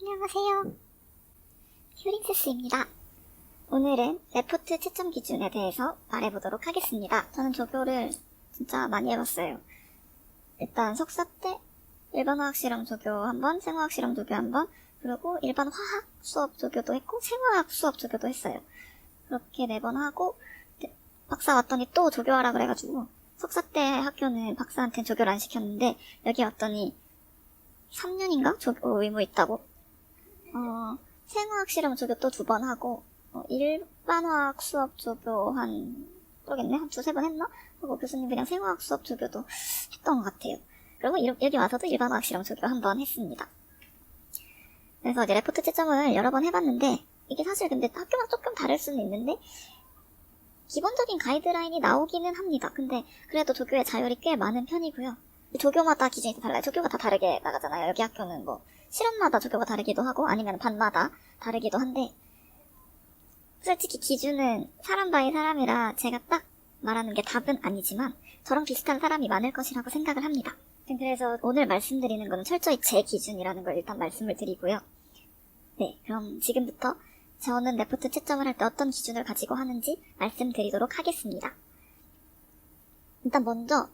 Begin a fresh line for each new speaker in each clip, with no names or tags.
안녕하세요. 휴링세스입니다. 오늘은 레포트 채점 기준에 대해서 말해보도록 하겠습니다. 저는 조교를 진짜 많이 해봤어요. 일단 석사 때 일반 화학 실험 조교 한 번, 생화학 실험 조교 한 번, 그리고 일반 화학 수업 조교도 했고 생화학 수업 조교도 했어요. 그렇게 4번 하고 박사 왔더니 또 조교하라 그래가지고 석사 때 학교는 박사한테는 조교를 안 시켰는데 여기 왔더니 3년인가 조교 의무 있다고. 생화학 실험 조교 또 2번 하고 일반 화학 수업 조교 모르겠네, 한 2-3번 했나? 그리고 교수님이랑 생화학 수업 조교도 했던 것 같아요. 그리고 여기 와서도 일반 화학 실험 조교 한 번 했습니다. 그래서 이제 레포트 채점을 여러 번 해봤는데 이게 사실 근데 학교마다 조금 다를 수는 있는데 기본적인 가이드라인이 나오기는 합니다. 근데 그래도 조교의 자율이 꽤 많은 편이고요. 조교마다 기준이 다 달라요. 조교가 다 다르게 나가잖아요. 여기 학교는 뭐 실험마다 조교가 다르기도 하고 아니면 반마다 다르기도 한데 솔직히 기준은 사람 바이 사람이라 제가 딱 말하는 게 답은 아니지만 저랑 비슷한 사람이 많을 것이라고 생각을 합니다. 그래서 오늘 말씀드리는 거는 철저히 제 기준이라는 걸 일단 말씀을 드리고요. 네, 그럼 지금부터 저는 레포트 채점을 할 때 어떤 기준을 가지고 하는지 말씀드리도록 하겠습니다. 일단 먼저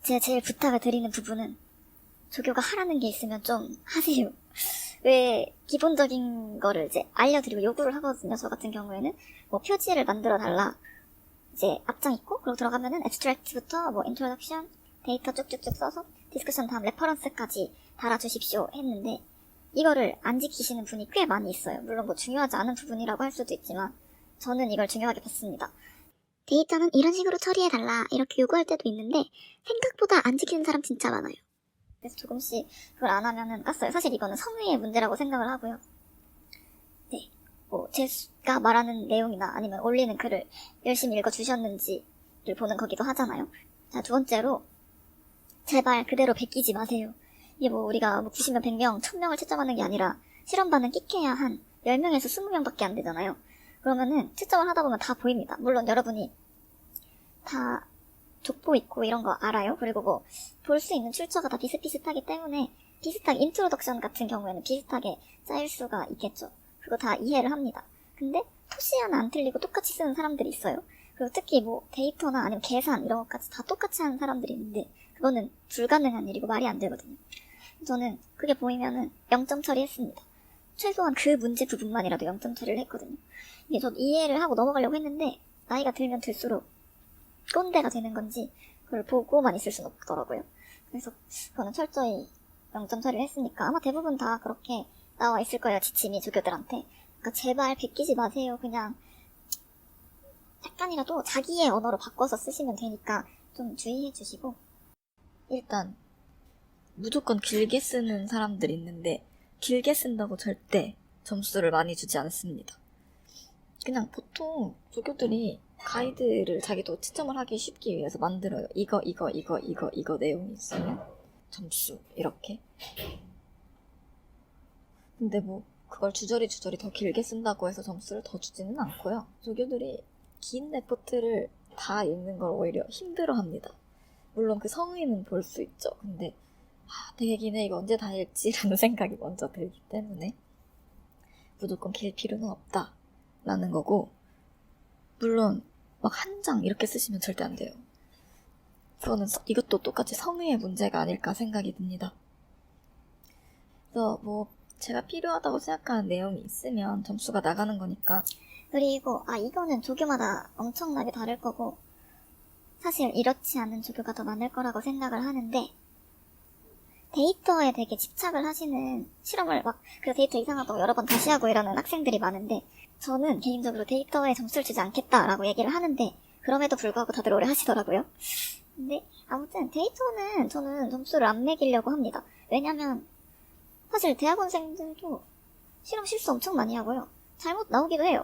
제가 제일 부탁을 드리는 부분은 조교가 하라는 게 있으면 좀 하세요. 왜 기본적인 거를 이제 알려드리고 요구를 하거든요. 저 같은 경우에는 뭐 표지를 만들어 달라, 이제 앞장 있고 그리고 들어가면은 앱스트랙트부터 뭐 인트로덕션, 데이터 쭉쭉쭉 써서 디스커션 다음 레퍼런스까지 달아주십시오 했는데 이거를 안 지키시는 분이 꽤 많이 있어요. 물론 뭐 중요하지 않은 부분이라고 할 수도 있지만 저는 이걸 중요하게 봤습니다. 데이터는 이런 식으로 처리해달라 이렇게 요구할 때도 있는데 생각보다 안 지키는 사람 진짜 많아요. 그래서 조금씩 그걸 안 하면은 깠어요. 사실 이거는 성의의 문제라고 생각을 하고요. 네, 뭐 제가 말하는 내용이나 아니면 올리는 글을 열심히 읽어주셨는지를 보는 거기도 하잖아요. 자, 2번째로 제발 그대로 베끼지 마세요. 이게 뭐 우리가 뭐 90명, 100명, 1000명을 채점하는 게 아니라 실험반은 끽해야 한 10명에서 20명밖에 안 되잖아요. 그러면은 채점을 하다 보면 다 보입니다. 물론 여러분이 다 족보 있고 이런 거 알아요. 그리고 뭐 볼 수 있는 출처가 다 비슷비슷하기 때문에 비슷하게 인트로덕션 같은 경우에는 비슷하게 짜일 수가 있겠죠. 그거 다 이해를 합니다. 근데 토시 하나 안 틀리고 똑같이 쓰는 사람들이 있어요. 그리고 특히 뭐 데이터나 아니면 계산 이런 것까지 다 똑같이 하는 사람들이 있는데 그거는 불가능한 일이고 말이 안 되거든요. 저는 그게 보이면은 0점 처리했습니다. 최소한 그 문제 부분만이라도 0점 처리를 했거든요. 이게 전 이해를 하고 넘어가려고 했는데 나이가 들면 들수록 꼰대가 되는 건지 그걸 보고만 있을 수는 없더라고요. 그래서 저는 철저히 0점 처리를 했으니까 아마 대부분 다 그렇게 나와 있을 거예요. 지침이 조교들한테. 그러니까 제발 베끼지 마세요. 그냥 약간이라도 자기의 언어로 바꿔서 쓰시면 되니까 좀 주의해 주시고.
일단 무조건 길게 쓰는 사람들이 있는데 길게 쓴다고 절대 점수를 많이 주지 않습니다. 그냥 보통 조교들이 가이드를 자기도 채점을 하기 쉽기 위해서 만들어요. 이거 내용이 있으면 점수 이렇게. 근데 뭐 그걸 주저리 더 길게 쓴다고 해서 점수를 더 주지는 않고요. 조교들이 긴 레포트를 다 읽는 걸 오히려 힘들어합니다. 물론 그 성의는 볼 수 있죠. 근데 되게 기네, 이거 언제 다 읽지라는 생각이 먼저 들기 때문에 무조건 길 필요는 없다라는 거고, 물론 막 한 장 이렇게 쓰시면 절대 안 돼요. 저는 이것도 똑같이 성의의 문제가 아닐까 생각이 듭니다. 그래서 뭐 제가 필요하다고 생각하는 내용이 있으면 점수가 나가는 거니까.
그리고 이거는 조교마다 엄청나게 다를 거고 사실 이렇지 않은 조교가 더 많을 거라고 생각을 하는데 데이터에 되게 집착을 하시는 실험을 그래서 데이터 이상하다고 여러 번 다시 하고 이러는 학생들이 많은데 저는 개인적으로 데이터에 점수를 주지 않겠다라고 얘기를 하는데 그럼에도 불구하고 다들 오래 하시더라고요. 근데 아무튼 데이터는 저는 점수를 안 매기려고 합니다. 왜냐면 사실 대학원생들도 실험 실수 엄청 많이 하고요. 잘못 나오기도 해요.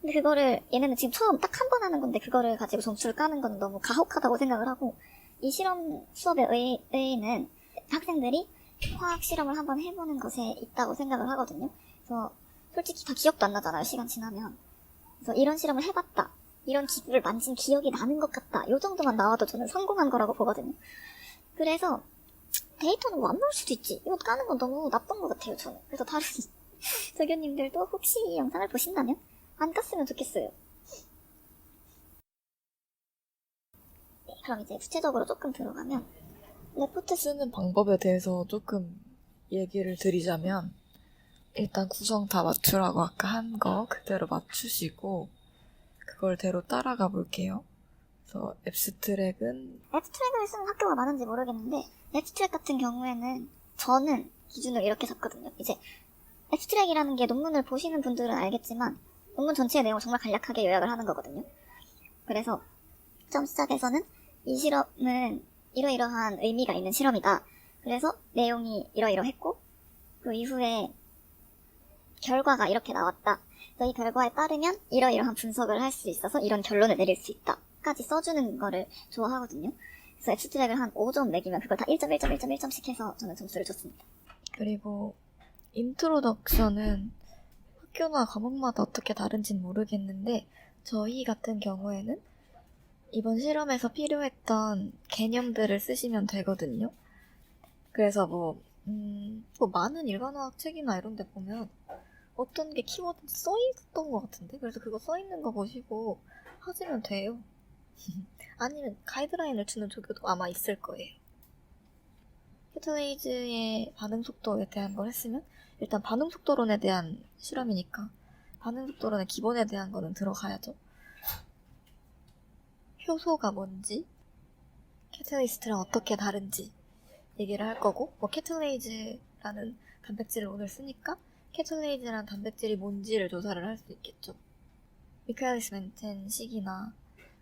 근데 그거를 얘네는 지금 처음 딱 한 번 하는 건데 그거를 가지고 점수를 까는 건 너무 가혹하다고 생각을 하고, 이 실험 수업의 의의는 학생들이 화학 실험을 한번 해보는 것에 있다고 생각을 하거든요. 그래서 솔직히 다 기억도 안 나잖아요, 시간 지나면. 그래서 이런 실험을 해봤다, 이런 기구를 만진 기억이 나는 것 같다, 요 정도만 나와도 저는 성공한 거라고 보거든요. 그래서 데이터는 뭐 안 나올 수도 있지. 이거 까는 건 너무 나쁜 것 같아요, 저는. 그래서 다른 조교님들도 혹시 이 영상을 보신다면 안 깠으면 좋겠어요. 네, 그럼 이제 구체적으로 조금 들어가면 레포트
쓰는 방법에 대해서 조금 얘기를 드리자면 일단 구성 다 맞추라고 아까 한 거 그대로 맞추시고 그걸대로 따라가 볼게요. 그래서 앱스트랙은
앱스트랙을 쓰는 학교가 많은지 모르겠는데 앱스트랙 같은 경우에는 저는 기준을 이렇게 잡거든요. 이제 앱스트랙이라는 게 논문을 보시는 분들은 알겠지만 논문 전체의 내용을 정말 간략하게 요약을 하는 거거든요. 그래서 처음 시작에서는 이 실험은 이러이러한 의미가 있는 실험이다. 그래서 내용이 이러이러했고 그 이후에 결과가 이렇게 나왔다. 그래서 이 결과에 따르면 이러이러한 분석을 할 수 있어서 이런 결론을 내릴 수 있다. 까지 써주는 거를 좋아하거든요. 그래서 앱스트랙을 한 5점 매기면 그걸 다 1점, 1점, 1점, 1점씩 해서 저는 점수를 줬습니다.
그리고 인트로덕션은 학교나 과목마다 어떻게 다른지는 모르겠는데 저희 같은 경우에는 이번 실험에서 필요했던 개념들을 쓰시면 되거든요. 그래서 뭐 많은 일반어학 책이나 이런 데 보면 어떤 게 키워드 써있던 것 같은데? 그래서 그거 써있는 거 보시고 하시면 돼요. 아니면 가이드라인을 주는 조교도 아마 있을 거예요. 캐틀레이즈의 반응 속도에 대한 걸 했으면 일단 반응 속도론에 대한 실험이니까 반응 속도론의 기본에 대한 거는 들어가야죠. 효소가 뭔지, 캐틀리스트랑 어떻게 다른지 얘기를 할 거고, 뭐 캐틀레이즈라는 단백질을 오늘 쓰니까 캐틀레이즈란 단백질이 뭔지를 조사를 할 수 있겠죠. 미카엘리스 멘텐 식이나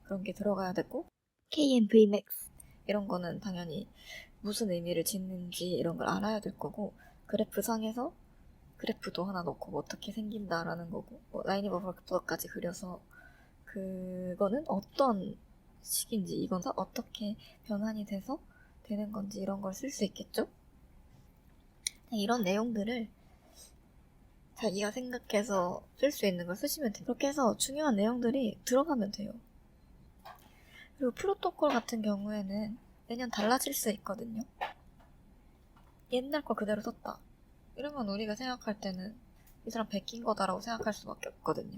그런 게 들어가야 되고, KMVMAX 이런 거는 당연히 무슨 의미를 짓는지 이런 걸 알아야 될 거고, 그래프 상에서 그래프도 하나 넣고 뭐 어떻게 생긴다라는 거고, 뭐 라인 오브 벡터까지 그려서 그거는 어떤 식인지, 이건 어떻게 변환이 돼서 되는 건지 이런 걸 쓸 수 있겠죠? 이런 내용들을 자기가 생각해서 쓸 수 있는 걸 쓰시면 돼요. 그렇게 해서 중요한 내용들이 들어가면 돼요. 그리고 프로토콜 같은 경우에는 매년 달라질 수 있거든요. 옛날 거 그대로 썼다. 이러면 우리가 생각할 때는 이 사람 베낀 거다라고 생각할 수밖에 없거든요.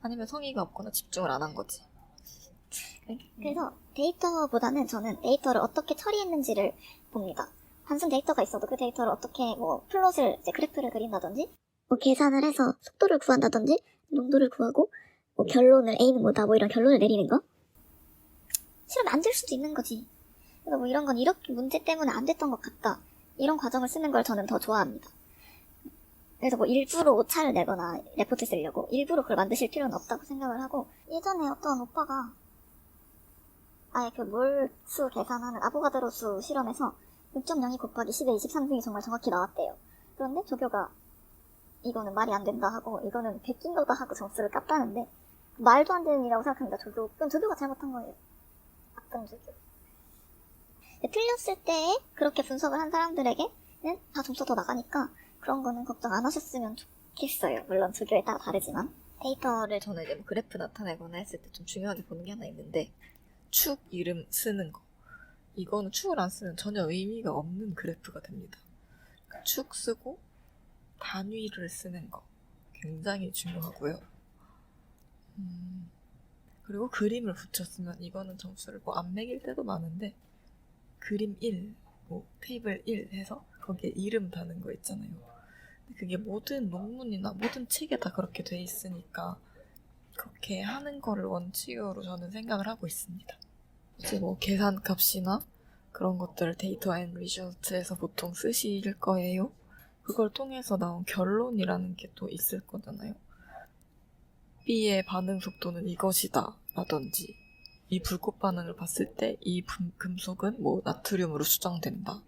아니면 성의가 없거나 집중을 안 한 거지.
그래서 데이터보다는 저는 데이터를 어떻게 처리했는지를 봅니다. 단순 데이터가 있어도 그 데이터를 어떻게 뭐 플롯을 이제 그래프를 그린다든지 뭐 계산을 해서 속도를 구한다든지 농도를 구하고 뭐 결론을 A는 뭐다 뭐 이런 결론을 내리는 거 실험이 안 될 수도 있는 거지. 그래서 뭐 이런 건 이렇게 문제 때문에 안 됐던 것 같다. 이런 과정을 쓰는 걸 저는 더 좋아합니다. 그래서 뭐 일부러 오차를 내거나 레포트 쓰려고 일부러 그걸 만드실 필요는 없다고 생각을 하고 예전에 어떤 오빠가 아예 그 몰수 계산하는 아보가드로 수 실험에서 6.02 곱하기 10의 23등이 정말 정확히 나왔대요. 그런데 조교가 이거는 말이 안 된다 하고 이거는 베낀 거다 하고 점수를 깠다는데 말도 안 되는 일이라고 생각합니다. 그건 조교가 잘못한 거예요. 악당 조교. 틀렸을 때 그렇게 분석을 한 사람들에게는 다 점수가 더 나가니까 그런 거는 걱정 안 하셨으면 좋겠어요. 물론 조교에 따라 다르지만 데이터를
저는 이제 뭐 그래프 나타내거나 했을 때 좀 중요하게 보는 게 하나 있는데 축 이름 쓰는 거. 이거는 축을 안 쓰면 전혀 의미가 없는 그래프가 됩니다. 축 쓰고 단위를 쓰는 거 굉장히 중요하고요. 그리고 그림을 붙였으면 이거는 점수를 뭐 안 매길 때도 많은데 그림 1, 뭐 테이블 1 해서 거기에 이름 다는 거 있잖아요. 그게 모든 논문이나 모든 책에 다 그렇게 돼 있으니까 그렇게 하는 거를 원칙으로 저는 생각을 하고 있습니다. 이제 뭐 계산값이나 그런 것들을 데이터 앤 리저트에서 보통 쓰실 거예요. 그걸 통해서 나온 결론이라는 게 또 있을 거잖아요. B의 반응 속도는 이것이다 라든지 이 불꽃 반응을 봤을 때 이 금속은 뭐 나트륨으로 수정된다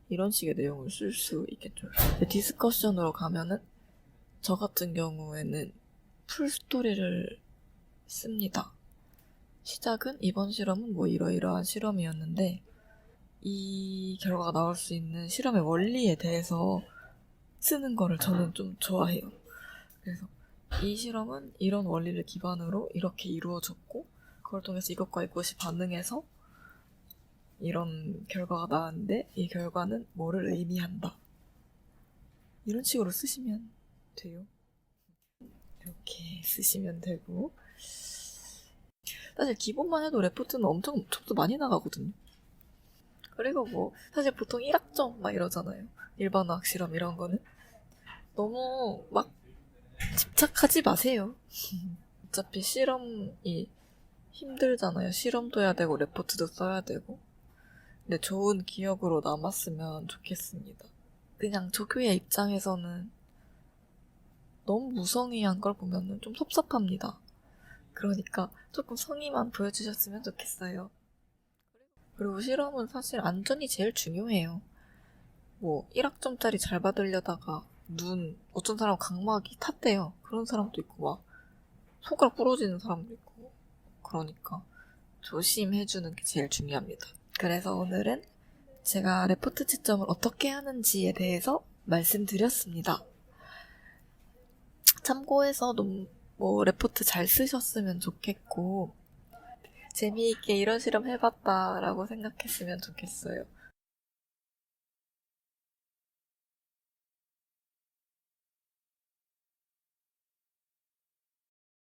이런 식의 내용을 쓸 수 있겠죠. 디스커션으로 가면은 저 같은 경우에는 풀스토리를 씁니다. 시작은 이번 실험은 뭐 이러이러한 실험이었는데 이 결과가 나올 수 있는 실험의 원리에 대해서 쓰는 거를 저는 좀 좋아해요. 그래서 이 실험은 이런 원리를 기반으로 이렇게 이루어졌고 그걸 통해서 이것과 이것이 반응해서
이런 결과가 나왔는데 이 결과는 뭐를 의미한다. 이런 식으로 쓰시면 돼요. 이렇게 쓰시면 되고, 사실 기본만 해도 레포트는 엄청 점수 많이 나가거든요. 그리고 뭐 사실 보통 1학점 막 이러잖아요. 일반어학 실험 이런 거는 너무 막 집착하지 마세요. 어차피 실험이 힘들잖아요. 실험도 해야 되고 레포트도 써야 되고. 근데 좋은 기억으로 남았으면 좋겠습니다. 그냥 조교의 입장에서는 너무 무성의한 걸 보면 좀 섭섭합니다. 그러니까 조금 성의만 보여주셨으면 좋겠어요. 그리고 실험은 사실 안전이 제일 중요해요. 뭐 1학점짜리 잘 받으려다가 어떤 사람은 각막이 탔대요. 그런 사람도 있고 막 손가락 부러지는 사람도 있고. 그러니까 조심해주는 게 제일 중요합니다. 그래서 오늘은 제가 레포트 채점을 어떻게 하는지에 대해서 말씀드렸습니다. 참고해서 뭐 레포트 잘 쓰셨으면 좋겠고 재미있게 이런 실험 해봤다라고 생각했으면 좋겠어요.